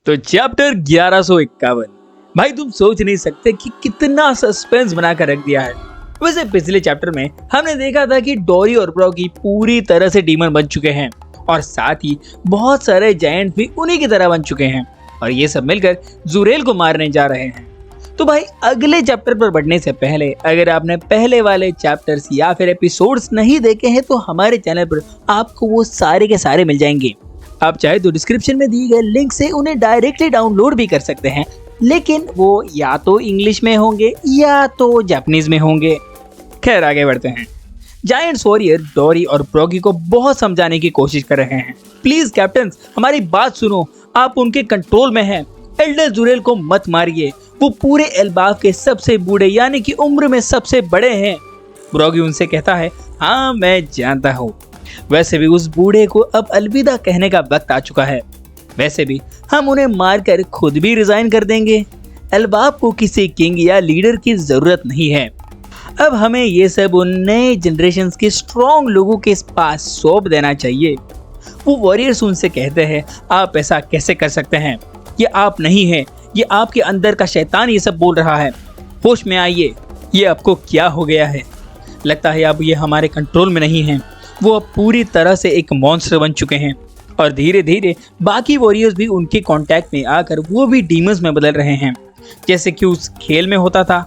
तो चैप्टर 1151। भाई तुम सोच नहीं सकते कि कितना सस्पेंस बनाकर रख दिया है। वैसे पिछले चैप्टर में हमने देखा था कि डोरी और ब्रॉगी पूरी तरह से डीमन बन चुके हैं और साथ ही बहुत सारे जायंट भी उन्हीं की तरह बन चुके हैं और ये सब मिलकर जुरेल को मारने जा रहे हैं। तो भाई अगले चैप्टर पर बढ़ने से पहले अगर आपने पहले वाले चैप्टर्स या फिर एपिसोड्स नहीं देखे हैं तो हमारे चैनल पर आपको वो सारे के सारे मिल जाएंगे। आप चाहे तो डिस्क्रिप्शन में दिए गए लिंक से उन्हें डायरेक्टली डाउनलोड भी कर सकते हैं, लेकिन वो या तो इंग्लिश में होंगे या तो जापानीज में होंगे। खैर आगे बढ़ते हैं। जायंट्स वॉरियर डोरी और ब्रॉगी को बहुत समझाने की कोशिश कर रहे हैं। प्लीज कैप्टन हमारी बात सुनो, आप उनके कंट्रोल में हैं। एल्डर जुरेल को मत मारिए, वो पूरे एल्बाफ के सबसे बूढ़े यानी कि उम्र में सबसे बड़े हैं। ब्रॉगी उनसे कहता है हाँ मैं जानता हूँ, वैसे भी उस बूढ़े को अब अलविदा कहने का वक्त आ चुका है। वैसे भी हम उन्हें मारकर खुद भी रिजाइन कर देंगे। एल्बाफ को किसी किंग या लीडर की जरूरत नहीं है। अब हमें ये सब उन नए जनरेशन के स्ट्रॉन्ग लोगों के पास सौंप देना चाहिए। वो वॉरियर्स उनसे कहते हैं आप ऐसा कैसे कर सकते हैं, ये आप नहीं है, ये आपके अंदर का शैतान ये सब बोल रहा है। होश में आइए, ये आपको क्या हो गया है? लगता है अब ये हमारे कंट्रोल में नहीं है। वो अब पूरी तरह से एक मॉन्स्टर बन चुके हैं और धीरे धीरे बाकी वॉरियर्स भी उनके कांटेक्ट में आकर वो भी डीमंस में बदल रहे हैं, जैसे कि उस खेल में होता था।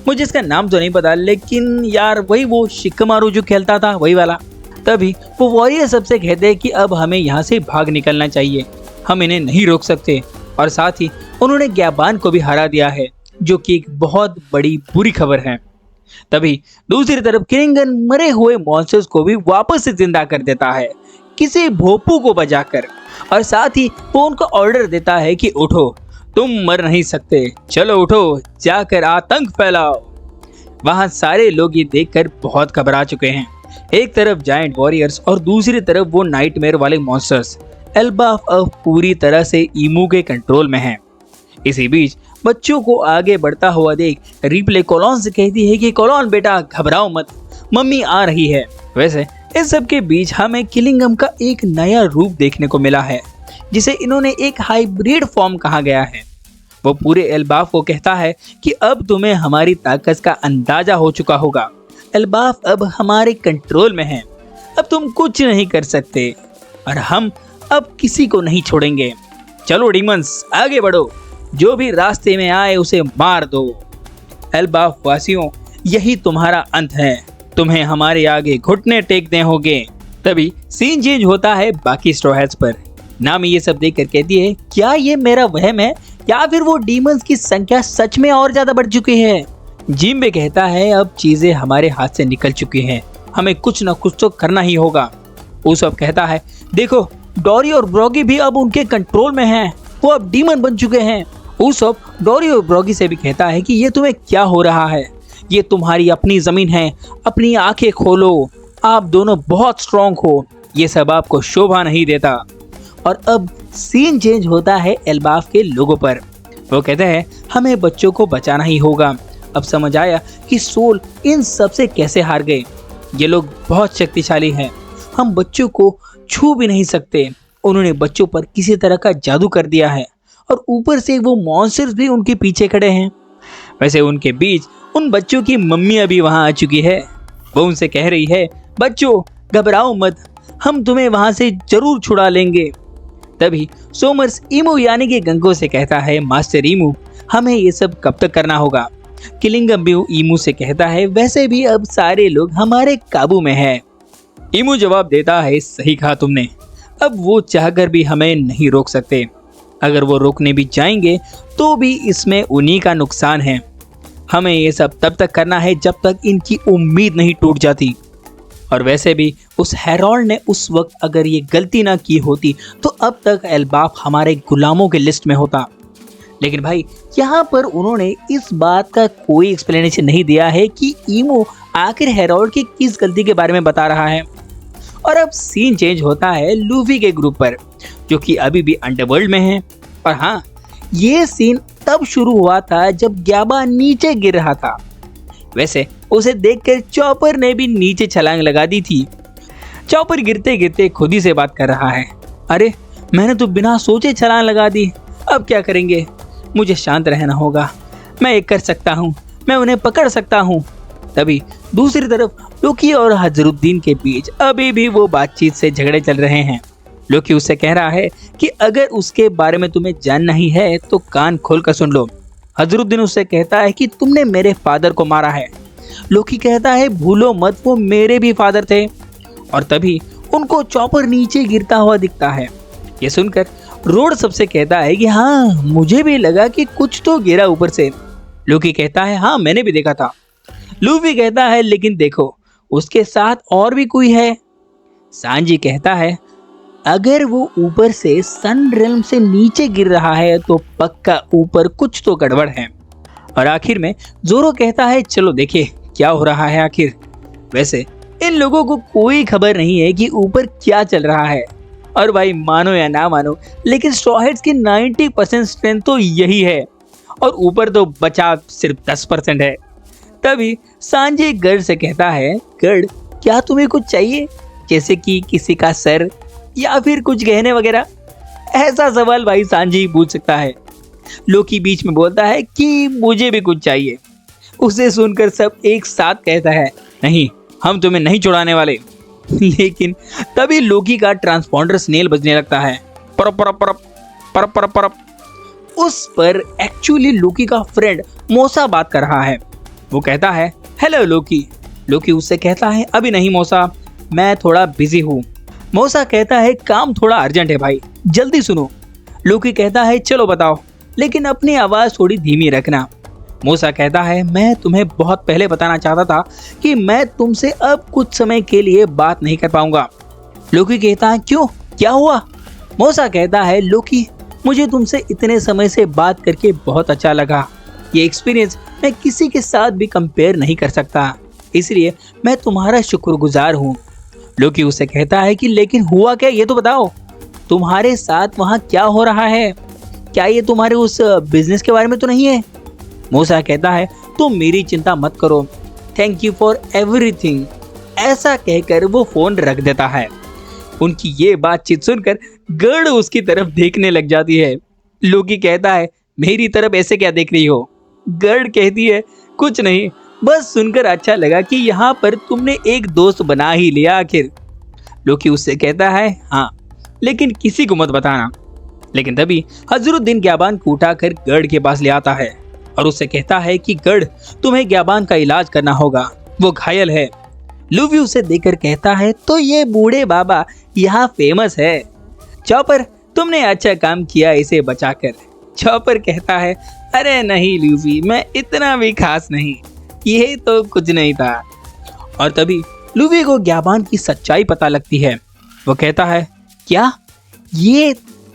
मुझे इसका नाम तो नहीं पता, लेकिन यार वही वो शिकमारू जो खेलता था वही वाला। तभी वो वॉरियर सबसे कहते हैं कि अब हमें यहाँ से भाग निकलना चाहिए, हम इन्हें नहीं रोक सकते। और साथ ही उन्होंने ग्याबान को भी हरा दिया है, जो कि एक बहुत बड़ी बुरी खबर है। तभी दूसरी तरफ किलिंगन मरे हुए मॉन्स्टर्स को भी वापस से जिंदा कर देता है किसी भोपू को बजाकर, और साथ ही वो उनको ऑर्डर देता है कि उठो, तुम मर नहीं सकते, चलो उठो, जाकर आतंक फैलाओ। वहां सारे लोग ये देखकर बहुत घबरा चुके हैं। एक तरफ जायंट वॉरियर्स और दूसरी तरफ वो नाइटमेयर वाले मॉन्स्टर्स। एल्बाफ अब पूरी तरह से ईमू के कंट्रोल में है। इसी बीच बच्चों को आगे बढ़ता हुआ देख रिप्ले कोलोन से कहती है कि कोलोन बेटा घबराओ मत, मम्मी आ रही है। वैसे इस सब के बीच हमें किलिंगम का एक नया रूप देखने को मिला है, जिसे इन्होंने एक हाइब्रिड फॉर्म कहा गया है। वो पूरे एल्बाफ को कहता है कि अब तुम्हें हमारी ताकत का अंदाजा हो चुका होगा। एल्बाफ अब हमारे कंट्रोल में है, अब तुम कुछ नहीं कर सकते और हम अब किसी को नहीं छोड़ेंगे। चलो डीमंस आगे बढ़ो, जो भी रास्ते में आए उसे मार दो। एल्बाफ वासियों यही तुम्हारा अंत है, तुम्हें हमारे आगे घुटने टेकने होंगे। तभी सीन चेंज होता है बाकी स्ट्रॉ हैट्स पर। नामी ये सब देखकर कहती है क्या ये मेरा वहम है या फिर वो डीमंस की संख्या सच में और ज्यादा बढ़ चुकी है? जिम्बे कहता है अब चीजें हमारे हाथ से निकल चुकी हैं, हमें कुछ न कुछ तो करना ही होगा। उसब कहता है देखो डोरी और ब्रॉगी भी अब उनके कंट्रोल में हैं, वो अब डीमन बन चुके हैं। उसब डोरी और ब्रॉगी से भी कहता है कि ये तुम्हें क्या हो रहा है, ये तुम्हारी अपनी जमीन है, अपनी आंखें खोलो, आप दोनों बहुत स्ट्रॉन्ग हो, ये सब आपको शोभा नहीं देता। और अब सीन चेंज होता है एल्बाफ के लोगों पर। वो कहते हैं हमें बच्चों को बचाना ही होगा। अब समझ आया कि सोल इन सब से कैसे हार गए। ये लोग बहुत शक्तिशाली हैं, हम बच्चों को छू भी नहीं सकते। उन्होंने बच्चों पर किसी तरह का जादू कर दिया है और ऊपर से वो मॉन्स्टर्स भी उनके पीछे खड़े हैं। वैसे उनके बीच उन बच्चों की मम्मी अभी वहां आ चुकी है। वो उनसे कह रही है बच्चों घबराओ मत, हम तुम्हें वहां से जरूर छुड़ा लेंगे। तभी सोमर्स ईमू यानी कि गंगो से कहता है मास्टर ईमू हमें ये सब कब तक करना होगा? किलिंगम भी ईमू से कहता है वैसे भी अब सारे लोग हमारे काबू में है। ईमू जवाब देता है सही कहा तुमने, अब वो चाहकर भी हमें नहीं रोक सकते। अगर वो रोकने भी जाएंगे तो भी इसमें उन्हीं का नुकसान है। हमें ये सब तब तक करना है जब तक इनकी उम्मीद नहीं टूट जाती। और वैसे भी उस हेरोल्ड ने उस वक्त अगर ये गलती ना की होती तो अब तक एल्बाफ हमारे गुलामों के लिस्ट में होता। लेकिन भाई यहाँ पर उन्होंने इस बात का कोई एक्सप्लेनेशन नहीं दिया है कि ईमो आखिर हेरोल्ड की किस गलती के बारे में बता रहा है। और अब सीन चेंज होता है लूफी के ग्रुप पर, जो कि अभी भी अंडरवर्ल्ड में है। और हाँ, ये सीन तब शुरू हुआ था जब ग्याबा नीचे गिर रहा था। वैसे उसे देखकर चॉपर ने भी नीचे छलांग लगा दी थी। चॉपर गिरते गिरते खुद ही से बात कर रहा है, अरे मैंने तो बिना सोचे छलांग लगा दी, अब क्या करेंगे? मुझे शांत रहना होगा। मैं ये कर सकता हूँ, मैं उन्हें पकड़ सकता हूँ। तभी दूसरी तरफ लोकी और हजरुद्दीन के बीच अभी भी वो बातचीत से झगड़े चल रहे हैं। लोकी उससे कह रहा है कि अगर उसके बारे में तुम्हें जानना ही है तो कान खोल कर सुन लो। हजरुद्दीन उससे कहता है कि तुमने मेरे फादर को मारा है। लोकी कहता है भूलो मत, वो मेरे भी फादर थे। और तभी उनको चॉपर नीचे गिरता हुआ दिखता है। ये सुनकर रोड सबसे कहता है कि हाँ, मुझे भी लगा कि कुछ तो गिरा ऊपर से। लोकी कहता है हाँ, मैंने भी देखा था। लूफी कहता है लेकिन देखो, उसके साथ और भी कोई है। सांजी कहता है अगर वो ऊपर से सन रेल्म से नीचे गिर रहा है तो पक्का ऊपर कुछ तो गड़बड़ है। और आखिर में जोरो कहता है चलो देखिए क्या हो रहा है आखिर। वैसे इन लोगों को कोई खबर नहीं है कि ऊपर क्या चल रहा है। और भाई मानो या ना मानो, लेकिन स्ट्रॉ हेड्स की 90% स्ट्रेंथ तो यही है और ऊपर तो बचा सिर्फ 10% है। तभी सांजी गर्ड से कहता है गर्ड, क्या तुम्हें कुछ चाहिए, जैसे कि किसी का सर या फिर कुछ गहने वगैरह? ऐसा सवाल भाई सांजी पूछ सकता है। लोकी बीच में बोलता है कि मुझे भी कुछ चाहिए। उसे सुनकर सब एक साथ कहता है नहीं, हम तुम्हें नहीं छुड़ाने वाले। लेकिन तभी लोकी का ट्रांसपॉन्डर स्नेल बजने लगता है। परप परप परप परप परप परप। उस पर एक्चुअली लोकी का फ्रेंड मोसा बात कर रहा है। वो कहता है हेलो लोकी। लोकी उससे कहता है अभी नहीं मोसा, मैं थोड़ा बिजी हूँ। मोसा कहता है काम थोड़ा अर्जेंट है भाई, जल्दी सुनो। लोकी कहता है चलो बताओ, लेकिन अपनी आवाज थोड़ी धीमी रखना। मोसा कहता है मैं तुम्हें बहुत पहले बताना चाहता था कि मैं तुमसे अब कुछ समय के लिए बात नहीं कर पाऊंगा। लोकी कहता है क्यों, क्या हुआ? मोसा कहता है लोकी, मुझे तुमसे इतने समय से बात करके बहुत अच्छा लगा। ये एक्सपीरियंस मैं किसी के साथ भी कंपेयर नहीं कर सकता, इसलिए मैं तुम्हारा शुक्रगुजार हूँ। लोकी उसे कहता है कि लेकिन हुआ क्या, ये तो बताओ। तुम्हारे साथ वहाँ क्या हो रहा है? क्या ये तुम्हारे उस बिजनेस के बारे में तो नहीं है? मोसा कहता है तुम मेरी चिंता मत करो, थैंक यू फॉर एवरीथिंग। ऐसा कहकर वो फोन रख देता है। उनकी ये बातचीत सुनकर गर्ड उसकी तरफ देखने लग जाती है। लोकी कहता है मेरी तरफ ऐसे क्या देख रही हो? गर्ड कहती है कुछ नहीं, बस सुनकर अच्छा लगा कि यहाँ पर तुमने एक दोस्त बना ही लिया आखिर। लोकी उससे कहता है हाँ, लेकिन किसी को मत बताना। लेकिन तभी हजरुद्दीन ग्याबान को उठाकर गर्ड के पास ले आता है और उससे कहता है कि गर्ड, तुम्हें ग्याबान का इलाज करना होगा, वो घायल है। लूफी उसे देखकर कहता है तो ये बूढ़े बाबा यहाँ फेमस है। चॉपर, तुमने अच्छा काम किया इसे बचाकर। चॉपर कहता है अरे नहीं लूफी, मैं इतना भी खास नहीं, ये तो कुछ नहीं था। और तभी लूफी को ग्याबान की सच्चाई पता लगती है। वो कहता है क्या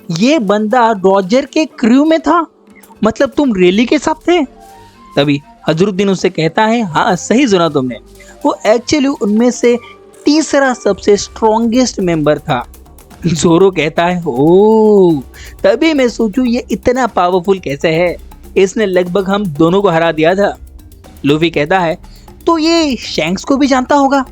ये बंदा रॉजर के क्रू में था? मतलब तुम रेली के साथ थे? तभी हजरुद्दीन उससे कहता है हाँ, सही सुना तुमने, वो एक्चुअली उनमें से तीसरा सबसे स्ट्रॉन्गेस्ट मेंबर था। जोरो कहता है ओह, तभी मैं सोचूं ये इतना पावरफुल कैसे है, इसने लगभग हम दोनों को हरा दिया था। लूफी कहता है तो ये शैंक्स को भी जानता होगा।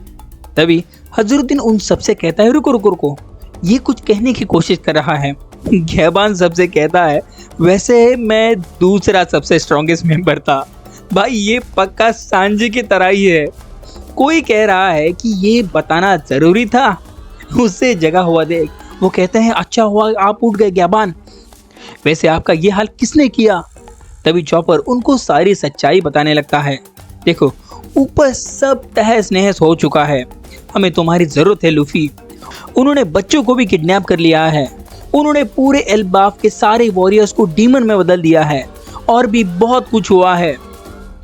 तभी हजरुद्दीन उन सबसे कहता है रुको रुको रुको, ये कुछ कहने की कोशिश कर रहा है। ग्याबान सबसे कहता है वैसे मैं दूसरा सबसे स्ट्रॉन्गेस्ट मेंबर था भाई, ये पक्का सांजी की तरह ही है। कोई कह रहा है कि ये बताना जरूरी था, उससे जगा हुआ देख। वो कहते हैं अच्छा हुआ आप उठ गए ग्याबान, वैसे आपका ये हाल किसने किया? तभी चॉपर उनको सारी सच्चाई बताने लगता है। देखो ऊपर सब तहस नहस हो चुका है, हमें तुम्हारी जरूरत है लूफी। उन्होंने बच्चों को भी किडनैप कर लिया है, उन्होंने पूरे एल्बाफ के सारे वॉरियर्स को डीमन में बदल दिया है, और भी बहुत कुछ हुआ है।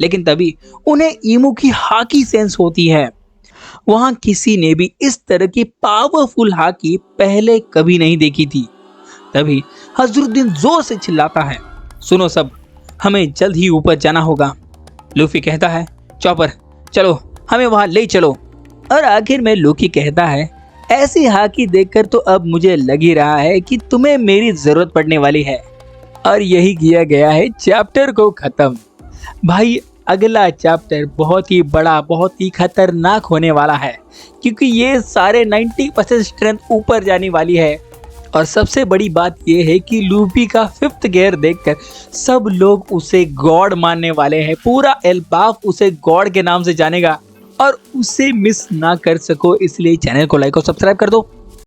लेकिन तभी उन्हें ईमू की हाकी सेंस होती है। वहां किसी ने भी इस तरह की पावरफुल हाकी पहले कभी नहीं देखी थी। तभी हजरुद्दीन जोर से चिल्लाता है सुनो सब, हमें जल्द ही ऊपर जाना होगा। लूफी कहता है चॉपर चलो, हमें वहां ले चलो। और आखिर में लोकी कहता है ऐसी हाकी देखकर तो अब मुझे लग ही रहा है कि तुम्हें मेरी जरूरत पड़ने वाली है। और यही किया गया है चैप्टर को खत्म। भाई अगला चैप्टर बहुत ही बड़ा, बहुत ही खतरनाक होने वाला है, क्योंकि ये सारे 90% स्ट्रेंथ ऊपर जाने वाली है और सबसे बड़ी बात यह है कि लूफी का 5th गियर देखकर सब लोग उसे गॉड मानने वाले हैं। पूरा एल्बाफ उसे गॉड के नाम से जानेगा और उसे मिस ना कर सको, इसलिए चैनल को लाइक और सब्सक्राइब कर दो।